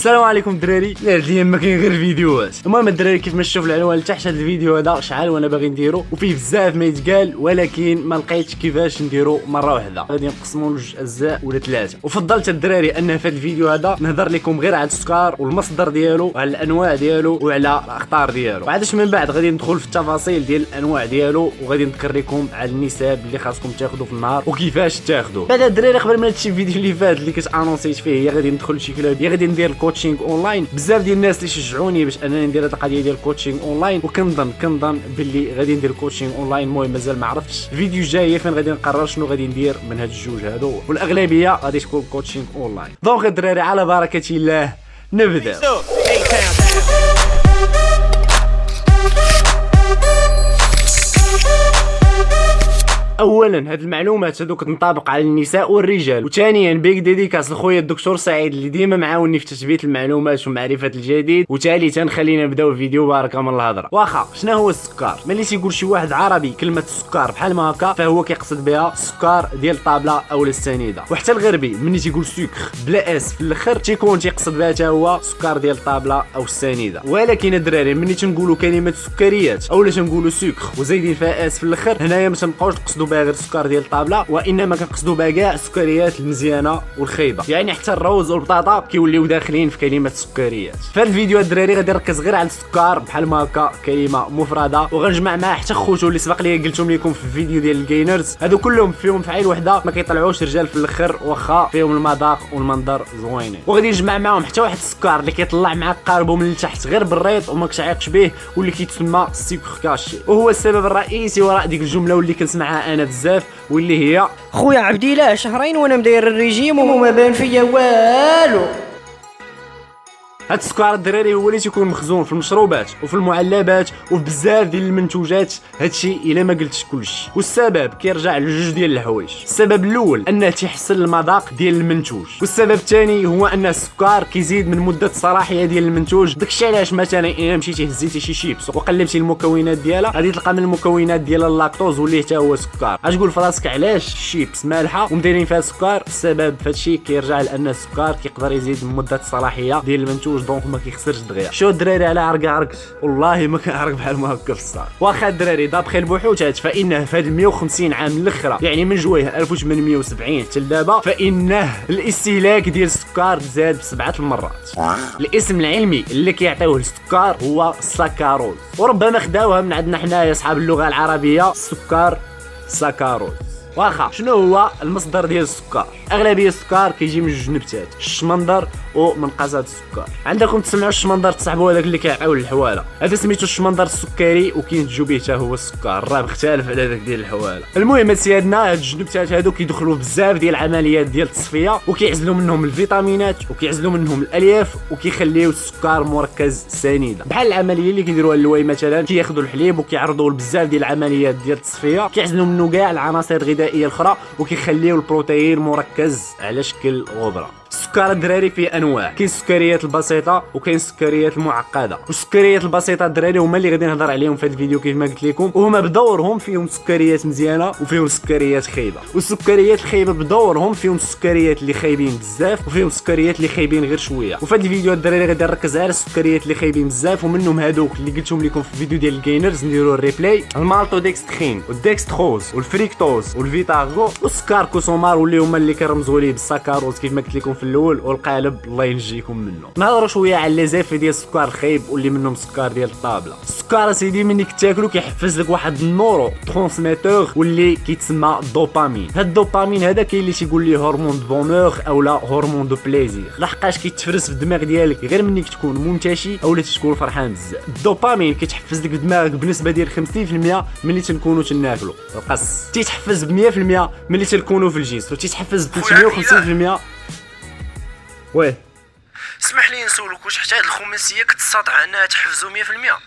السلام عليكم الدراري. هاد الايام ما كاين غير فيديوهات. المهم الدراري كيف ما تشوف العنوان لتحت، هذا الفيديو هذا شحال وانا باغي نديرو وفيه بزاف ما يتقال، ولكن ما لقيتش كيفاش نديرو مره واحده. غادي نقسمو لجوج اجزاء ولا ثلاثه. وفضلت الدراري ان في هذا الفيديو هذا نهضر لكم غير على السكر والمصدر ديالو وعلى الانواع ديالو وعلى الاخطار ديالو، وعادش من بعد غادي ندخل في التفاصيل ديال الانواع ديالو، وغادي نذكر لكم على النسب اللي خاصكم تاخذوا في النهار وكيفاش تاخذوا. بعد الدراري قبل ما هادشي الفيديو اللي فات اللي كنت انونسيت فيه يا غادي ندخل لشي كلاب يا غادي ندير الكوتشينغ اونلاين، بزاف ديال الناس اللي شجعوني باش انني ندير هاد القضيه ديال الكوتشينغ اونلاين، وكنظن باللي غادي ندير الكوتشينغ اونلاين. المهم مازال ما عرفتش الفيديو الجاي فين غادي نقرر شنو غادي ندير من هاد الجوج هادو، والاغلبيه غادي تكون كوتشينغ اونلاين. دونك الدراري على بركه الله نبدا. اولا هاد المعلومات هادو كتنطبق على النساء والرجال، وثانيا بيك ديديكاس لخويا الدكتور سعيد اللي ديما معاوني في تثبيت المعلومات ومعرفه الجديد. وثالثا خلينا نبداو الفيديو بارك من الهضره. واخا شنو هو السكر؟ ملي تيقول شي واحد عربي كلمه السكر بحال ما هكا فهو كيقصد بها السكر ديال الطابله او السنيده، وحتى الغربي ملي تيقول سكر بلا اس في الاخر تيكون تيقصد بها حتى هو السكر ديال الطابله او السنيده. ولكن الدراري ملي تنقولوا كلمه سكريات اولا تنقولوا سكر وزايدين فيها اس في الاخر، هنايا ما تنبقاوش نقصدوا بها غير السكر ديال الطابله، وانما كنقصدوا بها كاع السكريات المزيانه والخايبه، يعني حتى الروز والبطاطا كيوليو داخلين في كلمه سكريات. في هذا الفيديو الدراري غادي نركز غير على السكر بحال ما هكا كلمه مفرده، وغنجمع معاه حتى خوتو اللي سبق لي قلتهم لكم في الفيديو ديال الجينرز، هادو كلهم فيهم فعيل وحده ما كيطلعوش رجال في الاخر، واخا فيهم المذاق والمنظر زوينين. وغادي نجمع معاهم حتى واحد السكر اللي كيطلع معاك قاربو من التحت غير بالريط وما كتعيقش به، واللي كيتسمى السكر كاشي، وهو السبب الرئيسي وراء ديك الجمله واللي كنسمعها انا بزاف، واللي هي خويا عبدي لا شهرين وانا مداير الريجيم وما بان فيا والو. هاد السكر الدراري هو اللي تيكون مخزون في المشروبات وفي المعلبات وفي بزاف ديال المنتوجات، هادشي الا ما قلتش كلشي. والسبب كيرجع لجوج ديال الحوايج. السبب الاول انه تيحسن المذاق ديال المنتوج، والسبب الثاني هو ان السكر كيزيد من مده الصلاحيه ديال المنتوج. داكشي علاش مثلا الا مشيتي هزيتي شي شيبس وقلبتي المكونات ديالها غادي تلقى من المكونات ديالها اللاكتوز واللي حتى هو سكر. غتقول في راسك علاش الشيبس مالحه ومديرين فيها سكر؟ السبب فهادشي كيرجع لان السكر كيقدر يزيد من مده الصلاحيه ديال المنتوج، دونك ما كيخسرش دغيا. شو الدراري على عرقت والله ما كنعرق بحال ما هكا في الصار. واخا الدراري دابخي البحوثات فانه في هاد 150 عام الاخرى، يعني من جويه 1870 حتى لدابا، فانه الاستهلاك ديال السكر زاد ب7 المرات. الاسم العلمي اللي كيعطيوه السكر هو السكروز، وربما خداوها من عندنا حنايا اصحاب اللغه العربيه السكر سكروز. واخا شنو هو المصدر ديال السكر؟ اغلبيه السكر كيجي من جوج نباتات، الشمندر ومن قصاد السكر. عندكم تسمعوا الشمندر تصاحبوا هذاك اللي كيعطيو الحواله، هذا سميتو الشمندر السكري وكينتجوا به حتى هو السكر، راه مختلف على داك ديال الحواله. المهم سيادنا هاد الجوج نباتات هادو كيدخلوا بزاف ديال العمليات ديال التصفيه، وكيعزلوا منهم الفيتامينات وكيعزلوا منهم الالياف، وكيخليو السكر مركز سنيده. بحال العمليه اللي كيديروها اللواي مثلا، كياخذوا الحليب وكيعرضوه لبزاف ديال العمليات ديال التصفيه، كيعزلوا منه كاع العناصر الغذائيه الاخرى وكيخليو البروتين مركز على شكل غبره. السكر الدراري فيه انواع، كاين السكريات البسيطه وكاين السكريات المعقده. والسكريات البسيطه الدراري هما اللي غادي نهضر عليهم في هذا الفيديو كيف ما قلت لكم، وهما بدورهم فيهم سكريات مزيانه وفيهم سكريات خايبه. والسكريات الخايبه بدورهم فيهم السكريات اللي خايبين بزاف وفيهم السكريات اللي خايبين غير شويه. وفي هذا الفيديو الدراري غادي نركز على السكريات اللي خايبين بزاف، ومنهم هذوك اللي قلتهم لكم في الفيديو ديال الجينرز نديروا الريبلاي: المالتودكسترين والدكستروز والفريكتوز والفيتاغو والسكر كوسومار، واللي هما اللي كنرمزوا ليه بالسكروز كيف ما قلت لكم في الاول، والقالب الله ينجيكم منه. نهضروا شويه على لي زيفي ديال السكر الخايب واللي منهم السكر ديال الطابله. السكر سيدي مني كتاكلو كيحفز لك واحد النورو ترانسميتور واللي كيتسمى الدوبامين. هاد الدوبامين هذا كاين اللي تيقول ليه هرمون دو بونور اولا هرمون دو بليزير، لحقاش كيتفرز في الدماغ ديالك غير منك تكون منتشي اولا تكون فرحان بزاف. الدوبامين كيتحفز لك في دماغك بنسبه ديال 50% ملي تنكونوا تناكلوا القص، تيتحفز ب 100% ملي تنكونوا في الجسر، وتيتحفز ب 350%. ويه اسمح لي نسولك، واش حتى هاد الخماسيه كتستطيع انها تحفزو 100%؟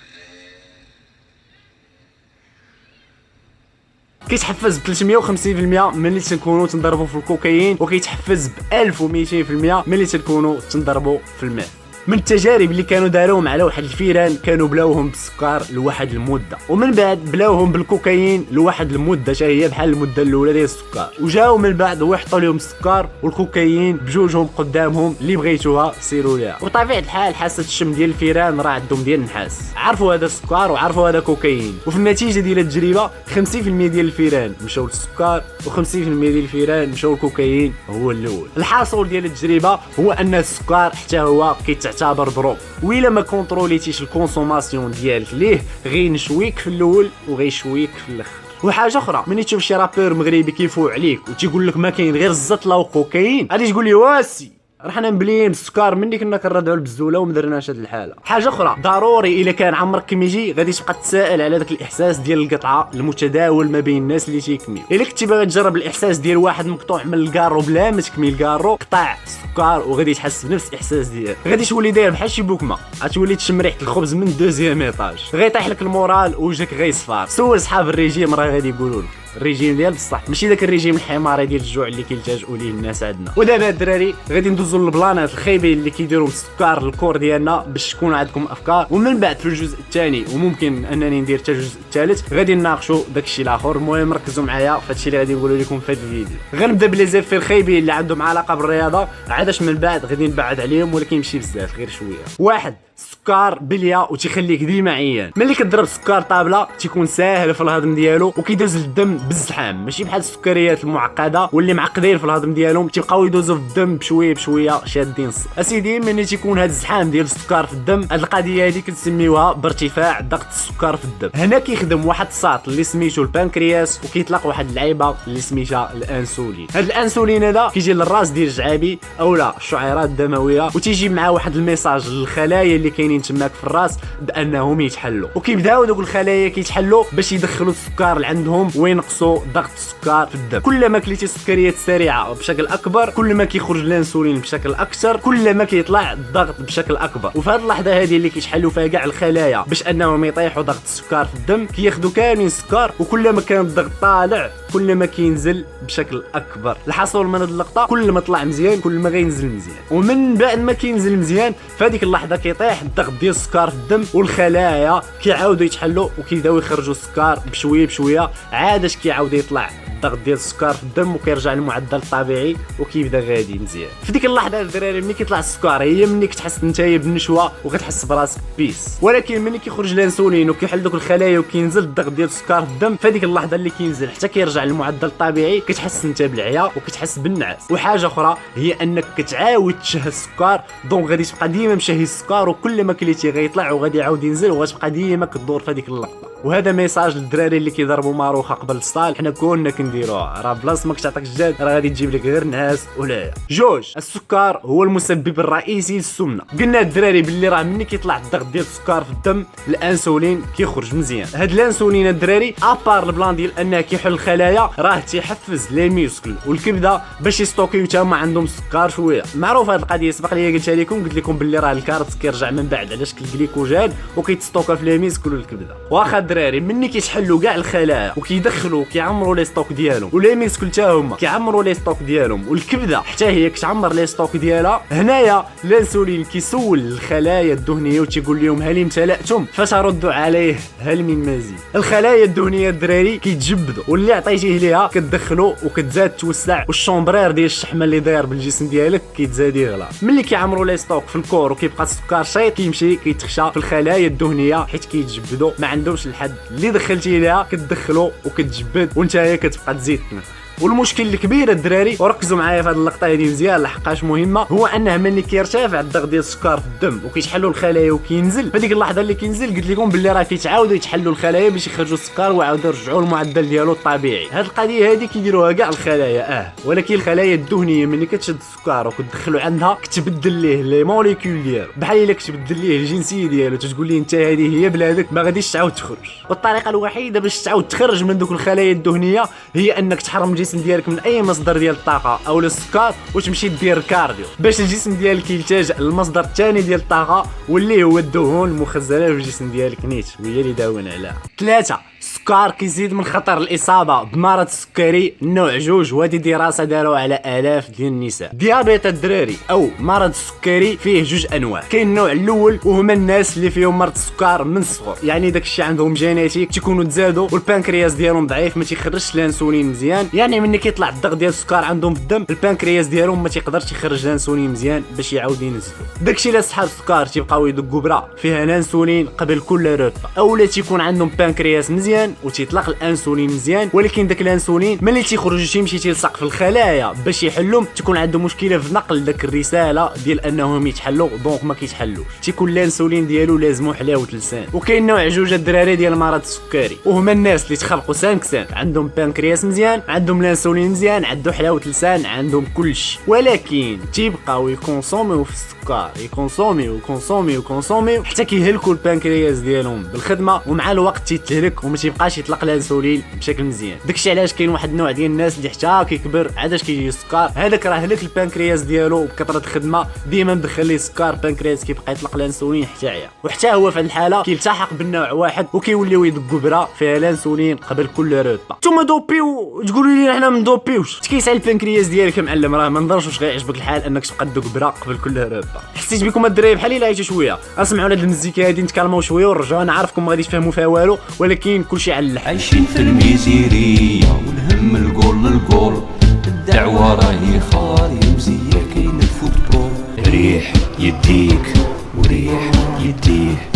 كيتحفز ب 350% ملي تنكونوا تنضربوا في الكوكايين، وكيتحفز ب 1200% ملي تنكونوا تنضربوا في الماء. من التجارب اللي كانوا داروهم على واحد الفيران كانوا بلاوهم بالسكر لواحد المده، ومن بعد بلاوهم بالكوكايين لواحد المده حتى هي بحال المده الاولى ديال السكر، وجاو من بعد ويحطوا لهم السكر والكوكايين بجوجهم قدامهم اللي بغيتوها سيروا ليها. وطبيعه الحال حاسه الشم ديال الفيران راه عندهم ديال النحاس، عرفوا هذا السكر وعرفوا هذا كوكايين، وفي النتيجه ديال التجربه 50% ديال الفيران مشاو للسكر و50% ديال الفيران مشاو للكوكايين هو الاول. الحاصل ديال التجربه هو ان السكر حتى هو كيتعتبر ضروب، وإلا ما كونتروليتيش الكونسوماسيون ديالك ليه غينشويك في الاول وغيشويك في الاخر. وحاجه اخرى، ملي تشوف شي رابور مغربي كيفوق عليك وتيقول لك ما كاين غير الزطله وكوكايين، غادي تقول لي واسي راه حنا مبليين بالسكر مني كنا كنردعوا البزوله وما درناش هاد الحاله. حاجه اخرى ضروري الا كان عمرك كميجي غادي تبقى تسائل على داك الاحساس ديال القطعه المتداول ما بين الناس اللي تيكميو. الا كنتي باغي تجرب الاحساس ديال واحد مقطوع من الكارو بلا ما تكمي الكارو، قطع السكر وغادي تحس بنفس الاحساس ديالك، غادي تولي داير بحال شي بوكما، غتولي تشم ريحه الخبز من دوزيام ايطاج، غيطيح لك المورال وجهك غيصفار. سول صحاب الريجيم راه غادي يقولوا لك الريجيم ديال بصح ماشي داك الريجيم الحماري ديال الجوع اللي كيلتجؤوا ليه الناس عندنا. ودابا الدراري غادي ندوزوا للبلانات الخايبين اللي كيديروا بالسكر الكور ديالنا باش تكون عندكم افكار، ومن بعد في الجزء الثاني وممكن انني ندير حتى الجزء الثالث غادي نناقشوا داكشي الاخر. المهم ركزوا معايا في هادشي اللي غادي نقولوا لكم في هذا الفيديو. غنبدا بلي زيفير الخايبين اللي عندهم علاقه بالرياضه، عادش من بعد غادي نبعد عليهم ولكن ماشي بزاف غير شويه. واحد، السكر بليه وتيخليك ديما عيان. ملي كضرب سكر طابله تيكون ساهل في الهضم ديالو وكيدوز للدم بالزحام، ماشي بحال السكريات المعقده واللي معقدين في الهضم ديالهم تيبقاو يدوزوا في الدم بشويه بشويه شادين اسيدي. ملي تيكون هذا الزحام ديال السكر في الدم، هاد القضيه هذه كنسميوها بارتفاع ضغط السكر في الدم. هنا كيخدم واحد الساط اللي سميتو البنكرياس وكيطلق واحد اللعيبه اللي سميتها الانسولين. هاد الانسولين هذا كيجي للراس ديال الجعابي اولا الشعيرات الدمويه، وتيجي معاه واحد الميساج للخلايا اللي كاينين تماك في الراس بانهم يتحلوا، وكيبداو دوك الخلايا كيتحلوا باش يدخلوا السكر لعندهم وينقصوا ضغط السكر في الدم. كل ما كليتي السكريات سريعه بشكل اكبر، كل ما كيخرج الانسولين بشكل اكثر، كل ما كيطلع الضغط بشكل اكبر. وفي هذه اللحظه هذه اللي كيتحلوا فيها كاع الخلايا باش انهم يطيحوا ضغط السكر في الدم، كياخذوا كاملين السكر، وكل ما كان الضغط طالع كل ما كينزل بشكل اكبر. الحصول من هذه اللقطه كل ما طلع مزيان كل ما غينزل مزيان، ومن بعد ما كينزل مزيان في هذيك اللحظه كيطيح الضغط ديال السكر في الدم، والخلايا كيعاودوا يتحلوا وكيبداو يخرجوا السكر بشويه بشويه، عادش كيعاود يطلع الضغط ديال السكر في الدم وكيرجع للمعدل الطبيعي وكيبدا غادي مزيان. في ديك اللحظه الدراري ملي كيطلع السكر هي ملي كتحس نتايا بالنشوه وكتحس براسك بيس، ولكن ملي كيخرج الانسولين وكيحل دوك الخلايا وكينزل الضغط ديال السكر في الدم، في هذيك اللحظه اللي كينزل حتى كيرجع للمعدل الطبيعي كتحس انت بالعيا وكتحس بالنعاس. وحاجه اخرى هي انك كتعاود تشهي السكر، دونك غادي تبقى ديما مشهي السكر، وكل ما كليتي غيطلع وغادي يعاود ينزل وغتبقى ديما كدور في هذيك اللقطه. وهذا ميساج للدراري اللي كيضربوا ماروخه قبل الصال، حنا كنا كنديروها، راه بلاص ما كتعطيك الجاد راه غادي تجيب لك غير نعاس ولا. جوج، السكر هو المسبب الرئيسي للسمنه. قلنا الدراري باللي راه ملي كيطلع الضغط ديال السكر في الدم الانسولين كيخرج مزيان. هاد الانسولين الدراري ابار البلان ديال انه كيحل الخلايا، راه تيحفز لي ميوسكل والكبده باش يستوكيو تما عندهم السكر شويه. معروف هاد القضيه سبق لي قلتها لكم، قلت لكم باللي راه الكارت كيرجع من بعد على شكل جليكوجين وكيتستوكا في لي ميوسكل والكبده. واخا الدراري مني كيتحلوا كاع الخلايا وكيدخلوا كيعمروا لي ستوك ديالهم، ولي ميسكل حتى هما كيعمروا لي ستوك ديالهم، والكبده حتى هي كتعمر لي ستوك ديالها. هنايا الانسولين كيسول الخلايا الدهنيه وتيقول لهم هل امتلأتم، فتردوا عليه هل من مزيد. الخلايا الدهنيه الدراري كيتجبدوا، واللي عطيتيه ليها كتدخلوا وكتزاد توسع، والشومبرير ديال الشحمه اللي داير بالجسم ديالك كيتزاد يغلى. ملي كيعمروا لي ستوك في الكور وكيبقى السكر شيط كيمشي كيتخشى في الخلايا الدهنيه حيت كيتجبدوا، ما عندهمش الحد اللي دخلتي ليها كتدخلوا وكتجبد وانت كتبقى تزيد تنفخ. والمشكل الكبير الدراري، وركزوا معايا في هذه اللقطه هذه مزيان لحقاش مهمه، هو انه ملي كيرتفع الضغط ديال السكر في الدم وكيتحلوا الخلايا وكينزل، في هذيك اللحظه اللي كينزل قلت لكم باللي راه كيتعاودوا يتحلوا الخلايا باش يخرجوا السكر ويعاودوا يرجعوا المعدل ديالو الطبيعي. هذه القضيه هذه كيديروها كاع الخلايا ولكن الخلايا الدهنيه ملي كتشد السكر وكتدخلوا عندها كتبدل ليه لي موليكول ديالو، بحال الا كتبدل ليه الجنسيه ديالو، تقول ليه انت هذه هي بلادك ما غاديش تعاود تخرج. والطريقه الوحيده باش تعاود تخرج من دوك الخلايا الدهنيه هي انك تحرم الجسم ديالك من اي مصدر ديال الطاقه او السكر وتمشي دير كارديو باش الجسم ديالك يلتجئ للمصدر الثاني ديال الطاقه واللي هو الدهون المخزنه في الجسم ديالك نيت، وهي اللي داوينا عليها. 3 السكر كيزيد من خطر الاصابه بمرض السكري نوع 2، وهذه دراسه داروها على الاف ديال النساء. ديابيت الدراري او مرض السكري فيه جوج انواع. كاين النوع الاول وهما الناس اللي فيهم مرض السكر من الصغر، يعني داك الشيء عندهم جينيتيك، تيكونوا تزادوا والبنكرياس ديالهم ضعيف ما تيخرجش الانسولين مزيان، يعني ملي كيطلع الضغط ديال السكر عندهم في الدم البنكرياس ديالهم ما تيقدرش يخرج الانسولين مزيان باش يعاود ينزلو. داكشي اللي صحاب السكر تيبقاو يدقوا برا فيها الانسولين قبل كل ريبا، اولا تيكون عندهم بنكرياس مزيان وتيطلق الانسولين مزيان، ولكن داك الانسولين ملي تيخرج تيمشي تيلصق في الخلايا باش يحلهم، تكون عندهم مشكله في نقل داك الرساله ديال انهم يتحلوا، دونك ما كيتحلوش، تيكون الانسولين ديالو لازمو حلاوه اللسان. وكاين نوع جوج الدراري ديال مرض السكري، وهما الناس اللي تخلقوا 5 عندهم بنكرياس مزيان، عندهم الانسولين مزيان، عندهم حلاوه لسان، عندهم كلشي، ولكن تيبقاو يكونسوميو في السكر، يكونسوميو حتى كيهلكوا البنكرياس ديالهم بالخدمه، ومع الوقت تيتهلك وما تيبقاش يطلق الانسولين بشكل مزيان. داكشي علاش كاين واحد النوع ديال الناس اللي حتى كيكبر عادش كيجي السكر، هذاك راه هلك البنكرياس ديالو بكثره الخدمه، ديما مدخل ليه السكر، البنكرياس كيبقى يطلق الانسولين حتى عيا، وحتى هو في هذه الحاله كيلتحق بالنوع واحد وكيوليو يدقوا برا فيها الانسولين قبل كل ريبا. نتوما دوبيو تقولوا لي حنا ما ندوبيوش، كيسعى البنكرياس ديالك معلم، راه ما نظنش واش غيعجبك الحال انك تبقى تدق برا قبل كل ريبا. حسيت بكم الدراري بحالي لا عيطوا شويه، اسمعوا هاد المزيكا هادي نتكلموا شويه ونرجعوا. انا عارفكم ما غاديش تفهموا فيها والو، ولكن كلشي على اللحم. عايشين في الميزيرية والهم القول للقول، الدعوة راهي خالي ومزية كاين الفوتبول، ريح يديك وريح يديه،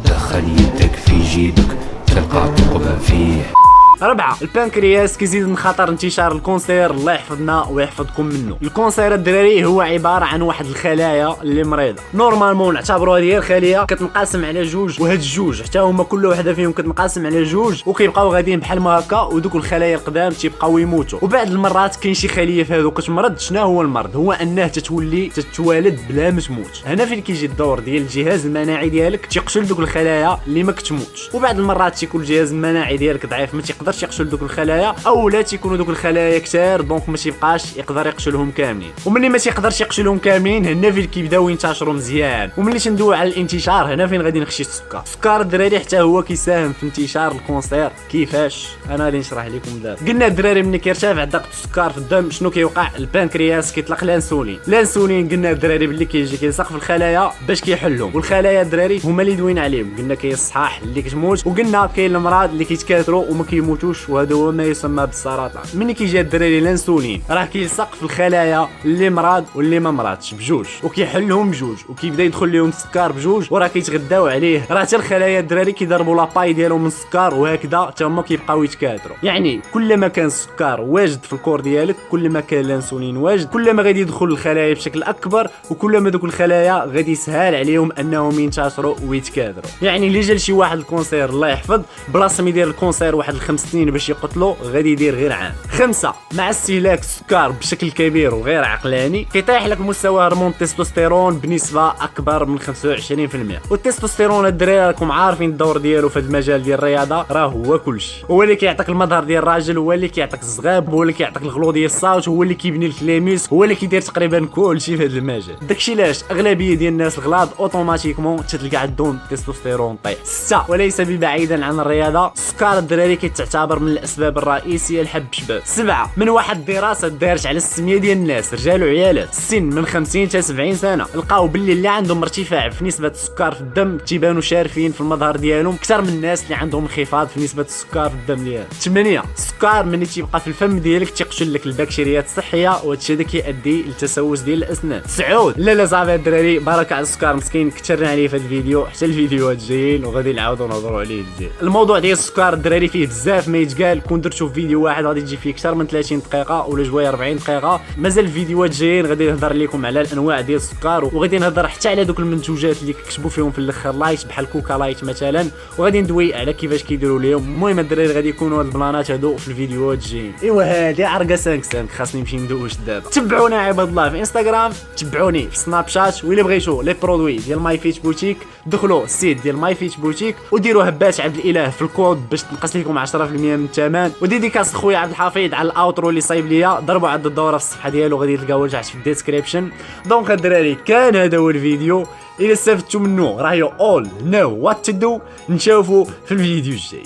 دخل يدك في جيبك تلقى تقبى فيه. 4. البنكرياس كيزيد من خطر انتشار الكونسير، الله يحفظنا ويحفظكم منه. الكونسير الدراري هو عباره عن واحد الخلايا اللي مريضه، نورمالمون نعتبروها هي الخليه كتنقسم على جوج، وهاد الجوج حتى هما كل وحده فيهم كتنقسم على جوج وكيبقاو غاديين بحال ما هكا، ودوك الخلايا القدام تيبقاو يموتوا. وبعد المرات كاين شي خليه في هذوك تمرض. شنو هو المرض؟ هو انه تتوالد بلا ما تموت. هنا فين كيجي الدور ديال الجهاز المناعي ديالك، تيقتل دوك الخلايا اللي ما كتموتش. وبعد المرات تيكون الجهاز المناعي ديالك ضعيف ما تيقدرش يقتل دوك الخلايا، او لا تيكونوا دوك الخلايا كثار دونك ما تيبقاش يقدر يقتلهم كاملين. وملي ما تيقدرش يقتلهم كاملين هنا فين كيبداو ينتشروا مزيان. وملي تندوي على الانتشار هنا فين غادي نخشي السكر الدراري حتى هو كيساهم في انتشار الكونسير. كيفاش؟ انا غادي نشرح لكم دابا. قلنا الدراري ملي كيرتفع ضغط السكر في الدم شنو كيوقع؟ البنكرياس كيطلق الانسولين قلنا الدراري باللي كيجي كيلصق في الخلايا باش كيحلهم. والخلايا الدراري هما اللي دوينا عليهم، قلنا كاين الصحاح اللي كتموت، وقلنا كاين الامراض اللي كيتكاثروا وما كيموتوش، وهذا هو ما يسمى بالسرطان. ملي كيجي الدراري الانسولين راه كيلصق في الخلايا اللي مرض واللي ما مرضش بجوج، وكيحلهم بجوج، وكيبدا يدخل لهم السكر بجوج، وراه كيتغداو عليه. راه حتى الخلايا الدراري كيضربوا لاباي ديالهم من السكر، وهكذا حتى هما كيبقاو يتكاثروا. يعني كل ما كان السكر واجد في الكور ديالك كل ما كان الانسولين واجد، كل ما غادي يدخل الخلايا بشكل اكبر، وكل ما دوك الخلايا غادي يسهل عليهم انهم ينتشروا ويتكاثروا. يعني اللي جا لشي واحد الكونسير الله يحفظ بلاصه ما يدير الكونسير واحد 5 سنين باش يقتلو غادي يدير غير عام. 5. مع استهلاك السكر بشكل كبير وغير عقلاني كيطيح لك مستوى هرمون التستوستيرون بنسبه اكبر من 25%. والتستوستيرون الدراري راكم عارفين الدور ديالو في المجال ديال الرياضه، راه هو كلشي. هو اللي كيعطيك المظهر ديال الراجل، هو اللي كيعطيك الزغاب، هو اللي كيعطيك الغلو ديال الصوت، هو اللي كيبني لك ليميس، هو اللي كيدير تقريبا كلشي في هذا المجال. داكشي علاش اغلبيه ديال الناس الغلاظ اوتوماتيكمون تتلقى عندهم التستوستيرون طيح. 6. وليس ببعيدا عن الرياضه السكر الدراري كيتعتبر من الاسباب الرئيسيه لحب الشباب. 7. من واحد الدراسه دارت على 600 ديال الناس رجال وعيالات السن من 50 حتى 70 سنه، لقاو باللي اللي عندهم ارتفاع في نسبه السكر في الدم تيبانوا شارفين في المظهر ديالهم اكثر من الناس اللي عندهم انخفاض في نسبه السكر في الدم ديالهم. 8. السكر ملي تيبقى في الفم ديالك تيقتل لك البكتيريات الصحيه، وهادشي هذا كيؤدي للتسوس ديال الاسنان. 9. لا صافي الدراري بارك على السكر مسكين كثرنا عليه في هذا الفيديو، حتى الفيديوهات الجايين وغادي نعاودوا نهضروا عليه مزيان. الموضوع ديال السكر الدراري فيه بزاف ما يتقال، كون درتو في فيديو واحد غادي تجي فيه اكثر من 30 دقيقه ولا جوايه 40 دقيقه. مازال الفيديوهات جايين غادي نهضر لكم على الانواع ديال السكر، وغادي نهضر حتى على دوك المنتوجات اللي كيكتبوا فيهم في الاخر لايت بحال كوكا لايت مثلا، وغادي ندوي على كيفاش كيديروا ليهم. المهم الدراري غادي يكونوا هاد البلانات هادو في الفيديوهات الجايين. ايوا هادي عرقه 5 خاصني نمشي ندوش دابا. تبعونا عباد الله في انستغرام، تبعوني في سناب شات، وإلا بغيتو لي برودوي ديال ماي فيت بوتيك دخلوا السيت ديال ماي فيت بوتيك وديروا هبات عبد الاله في الكود باش تنقص لكم 10% من الثمن. وديديكاس خويا عبد الحفيظ على الاوترو اللي صايب ليا، ضربوا عند الدوره في الصفحه ديالو غادي تلقاوها تحت في الديسكريبشن. دونك الدراري كان هذا هو الفيديو، الى استفدتوا منه راهي all know what to do. نشوفوا في الفيديو الجاي.